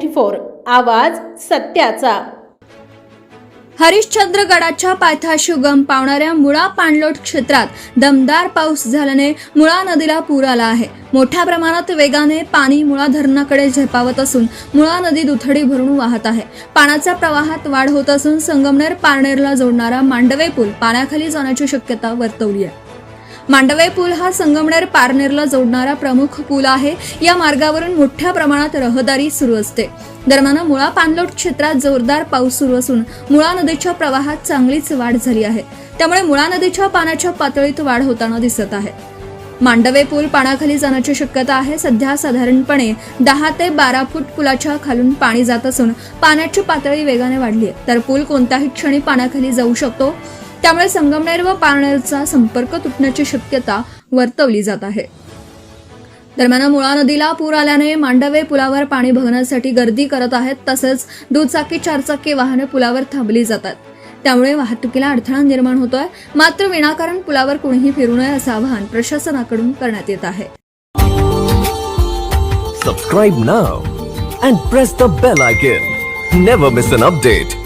24 आवाज सत्याचा। हरिश्चंद्रगडाच्या पायथ्याशी उगम पावणाऱ्या मुळा पाणलोट क्षेत्रात दमदार पाऊस झाल्याने मुळा नदीला पूर आला आहे। मोठ्या प्रमाणात वेगाने पाणी मुळा धरणाकडे झेपावत असून मुळा नदी दुथडी भरून वाहत आहे। पाण्याच्या प्रवाहात वाढ होत असून संगमनेर पारनेरला जोडणारा मांडवे पूल पाण्याखाली जाण्याची शक्यता वर्तवली आहे। मांडवे पूल हा संगमनेर पारनेरला जोडणारा प्रमुख पूल आहे। या मार्गावरून मोठ्या प्रमाणात रहदारी सुरू असते। दरम्यान मुळा पाणलोट क्षेत्रात जोरदार पाऊस सुरू असून मुळा नदीच्या प्रवाहात चांगलीच वाढ झाली आहे। त्यामुळे मुळा नदीच्या पाण्याच्या पातळीत वाढ होताना दिसत आहे। मांडवे पूल पाण्याखाली जाण्याची शक्यता आहे। सध्या साधारणपणे 10 ते 12 फूट पुलाच्या खालून पाणी जात असून पाण्याची पातळी वेगाने वाढली आहे। तर पूल कोणत्याही क्षणी पाण्याखाली जाऊ शकतो। त्यामुळे संगमनेर व पारनेरचा संपर्क तुटण्याची शक्यता वर्तवली जात आहे। दरम्यान मुळा नदीला पूर आल्याने मांडवे पुलावर पाणी बघण्यासाठी गर्दी करत आहेत। तसेच दुचाकी चारचाकी वाहने पुलावर थांबली जातात। त्यामुळे वाहतुकीला अडथळा निर्माण होतोय। मात्र विनाकारण पुलावर कोणीही फिरू नये असं आवाहन प्रशासनाकडून करण्यात येत आहे। Subscribe now and press the bell icon. Never miss an update.